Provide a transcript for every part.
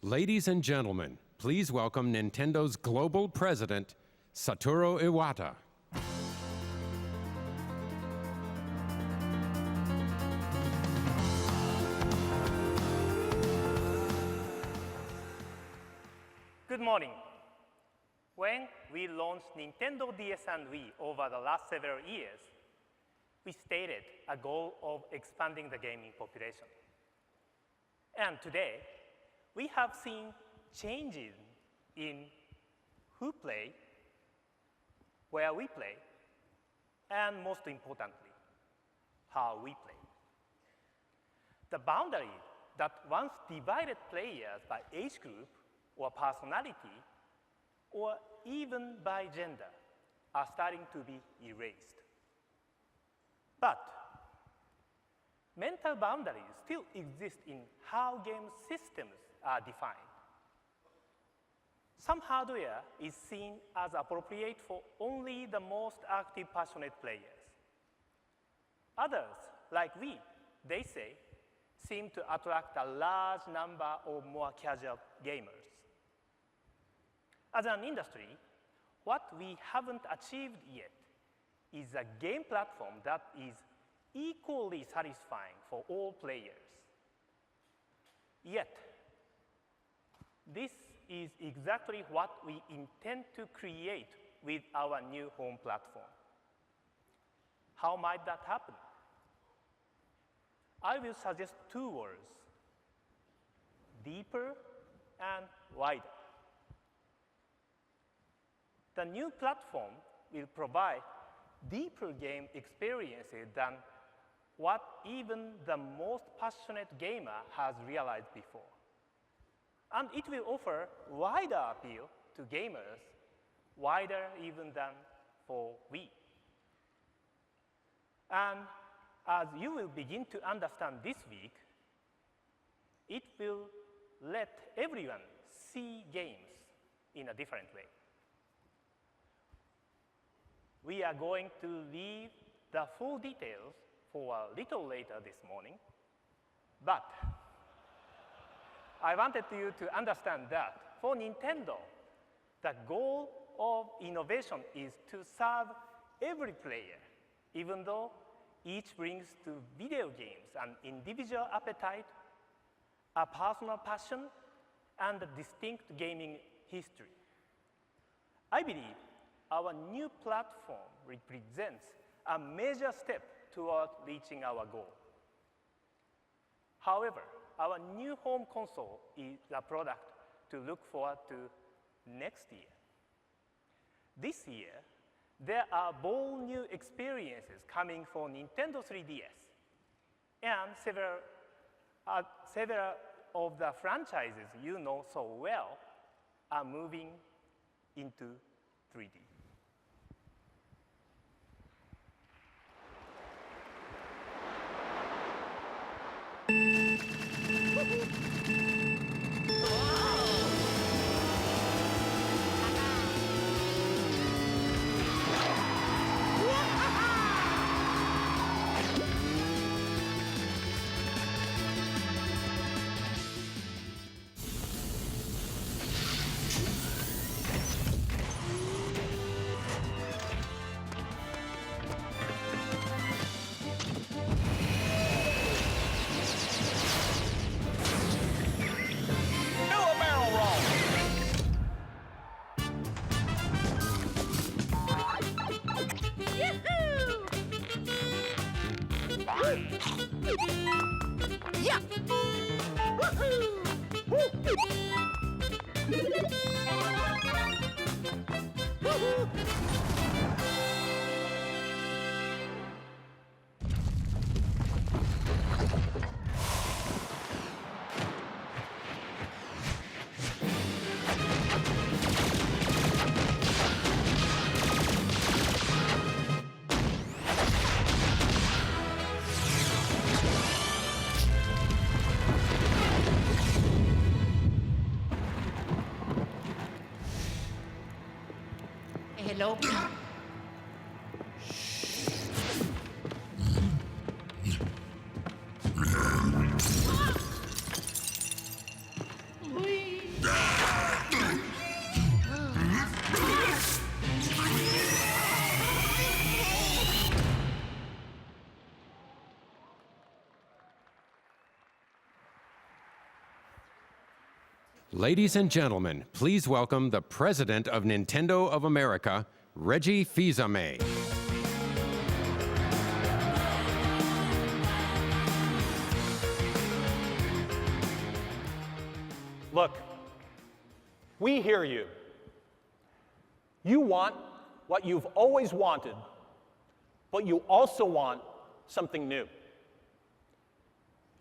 Ladies and gentlemen, please welcome Nintendo's global president, Satoru Iwata. Good morning. When we launched Nintendo DS and Wii over the last several years, we stated a goal of expanding the gaming population. And today, we have seen changes in who play, where we play, and most importantly, how we play. The boundaries that once divided players by age group or personality, or even by gender, are starting to be erased. But mental boundaries still exist in how game systems are defined. Some hardware is seen as appropriate for only the most active, passionate players. Others, like we, they say, seem to attract a large number of more casual gamers. As an industry, what we haven't achieved yet is a game platform that is equally satisfying for all players. Yet, this is exactly what we intend to create with our new home platform. How might that happen? I will suggest two words: deeper and wider. The new platform will provide deeper game experiences than what even the most passionate gamer has realized before. And it will offer wider appeal to gamers, wider even than for we. And as you will begin to understand this week, it will let everyone see games in a different way. We are going to leave the full details for a little later this morning, but I wanted you to understand that for Nintendo, the goal of innovation is to serve every player, even though each brings to video games an individual appetite, a personal passion, and a distinct gaming history. I believe our new platform represents a major step toward reaching our goal. However, our new home console is a product to look forward to next year. This year, there are bold new experiences coming for Nintendo 3DS, and several of the franchises you know so well are moving into 3D. Yeah! Woohoo! Woo! Woohoo! Hello. Whee! Ladies and gentlemen, please welcome the President of Nintendo of America, Reggie Fils-Aime. Look, we hear you. You want what you've always wanted, but you also want something new.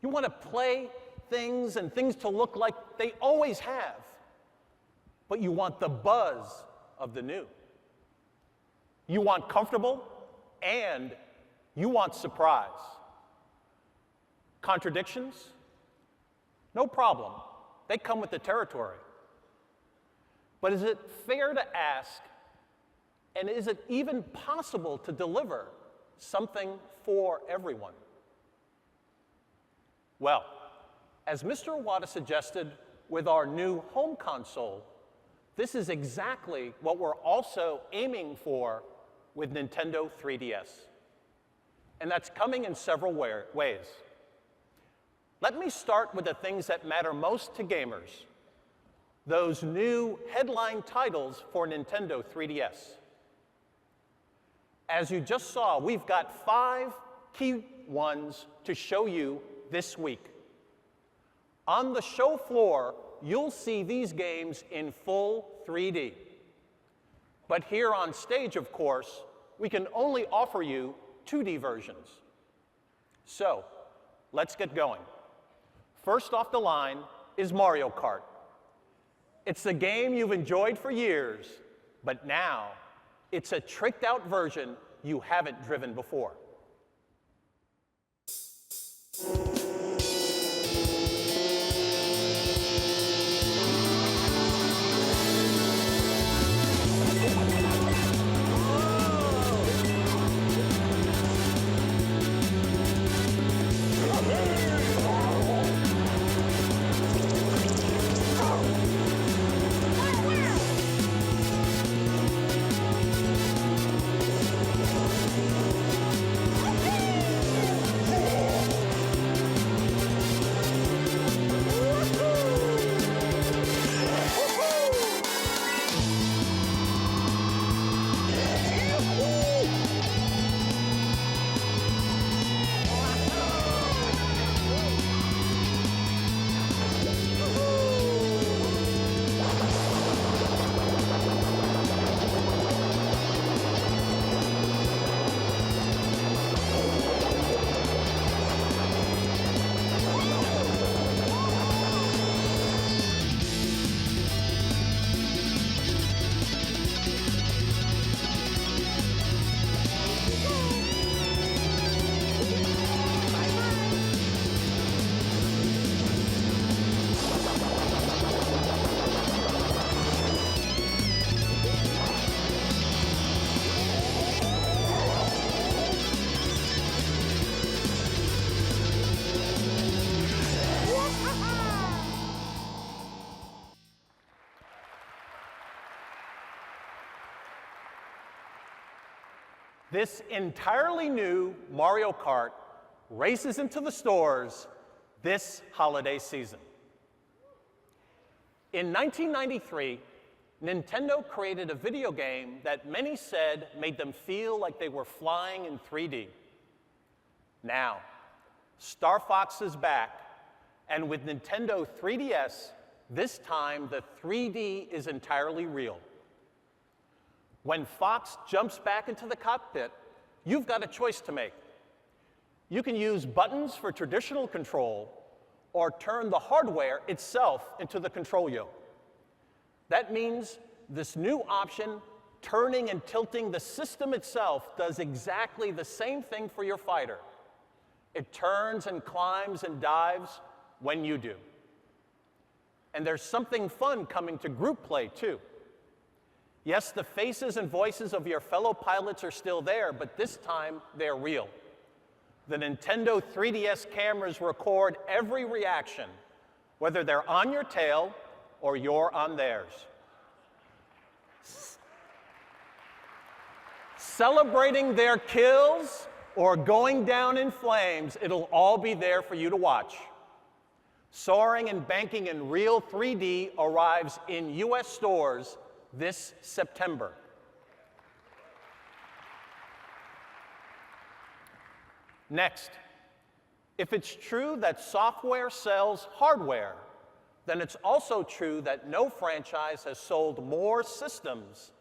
You want to play things and things to look like they always have, but you want the buzz of the new. You want comfortable and you want surprise. Contradictions? No problem. They come with the territory. But is it fair to ask, and is it even possible to deliver something for everyone? Well, as Mr. Iwata suggested with our new home console, this is exactly what we're also aiming for with Nintendo 3DS. And that's coming in several ways. Let me start with the things that matter most to gamers, those new headline titles for Nintendo 3DS. As you just saw, we've got 5 key ones to show you this week. On the show floor, you'll see these games in full 3D. But here on stage, of course, we can only offer you 2D versions. So, let's get going. First off the line is Mario Kart. It's the game you've enjoyed for years, but now it's a tricked-out version you haven't driven before. This entirely new Mario Kart races into the stores this holiday season. In 1993, Nintendo created a video game that many said made them feel like they were flying in 3D. Now, Starfox is back, and with Nintendo 3DS, this time the 3D is entirely real. When Fox jumps back into the cockpit, you've got a choice to make. You can use buttons for traditional control or turn the hardware itself into the control yoke. That means this new option, turning and tilting the system itself, does exactly the same thing for your fighter. It turns and climbs and dives when you do. And there's something fun coming to group play, too. Yes, the faces and voices of your fellow pilots are still there, but this time they're real. The Nintendo 3DS cameras record every reaction, whether they're on your tail or you're on theirs. Celebrating their kills or going down in flames, it'll all be there for you to watch. Soaring and Banking in Real 3D arrives in US stores this September. Next, if it's true that software sells hardware, then it's also true that no franchise has sold more systems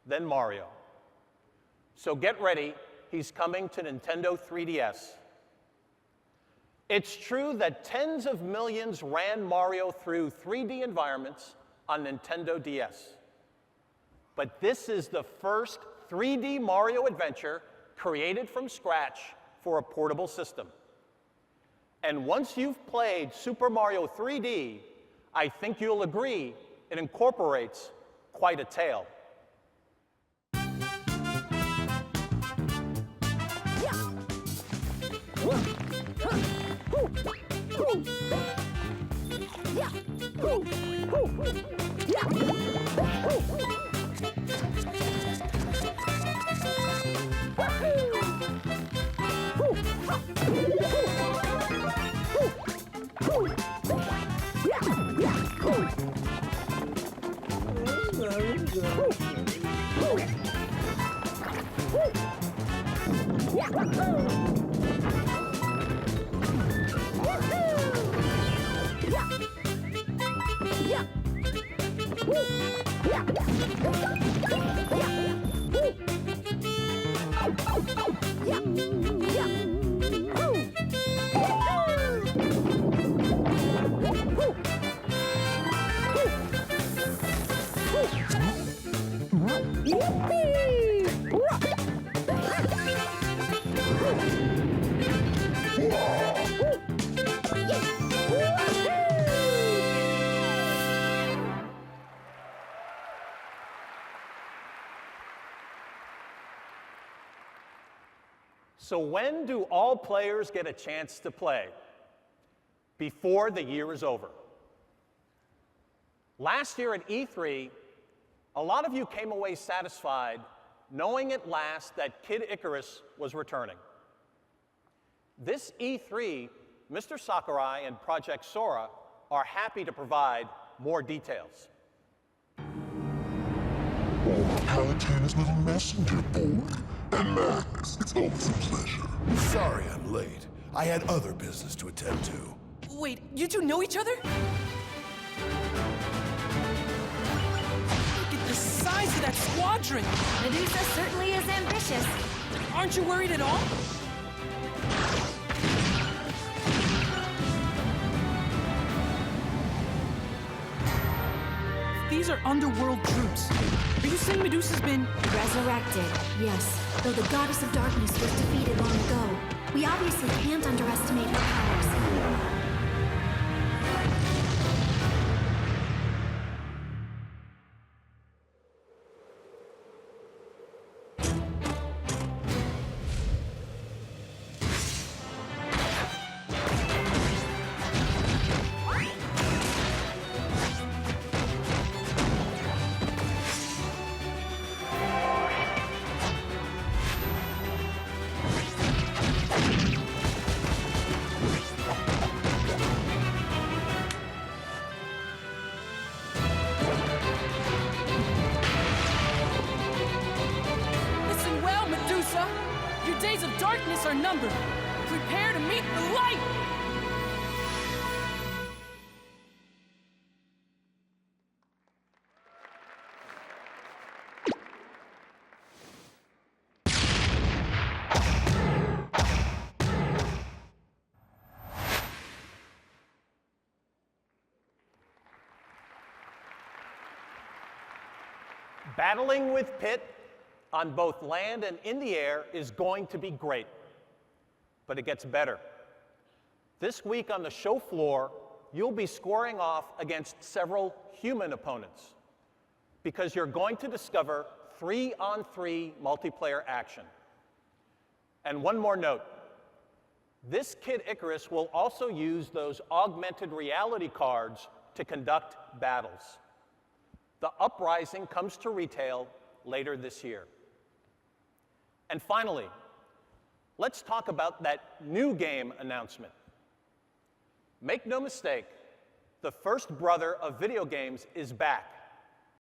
than Mario. So get ready, he's coming to Nintendo 3DS. It's true that tens of millions ran Mario through 3D environments on Nintendo DS. But this is the first 3D Mario adventure created from scratch for a portable system. And once you've played Super Mario 3D, I think you'll agree it incorporates quite a tale. So when do all players get a chance to play? Before the year is over. Last year at E3, a lot of you came away satisfied knowing at last that Kid Icarus was returning. This E3, Mr. Sakurai and Project Sora are happy to provide more details. Palatine's little messenger boy. And Max, it's always a pleasure. Sorry I'm late. I had other business to attend to. Wait, you two know each other? Look at the size of that squadron! Medusa certainly is ambitious. Aren't you worried at all? These are underworld troops. Are you saying Medusa's been... Resurrected, yes. Though the goddess of darkness was defeated long ago, we obviously can't underestimate her powers. Your days of darkness are numbered. Prepare to meet the light! Battling with Pit on both land and in the air is going to be great, but it gets better. This week on the show floor, you'll be squaring off against several human opponents because you're going to discover 3-on-3 multiplayer action. And one more note, this Kid Icarus will also use those augmented reality cards to conduct battles. The Uprising comes to retail later this year. And finally, let's talk about that new game announcement. Make no mistake, the first brother of video games, is back.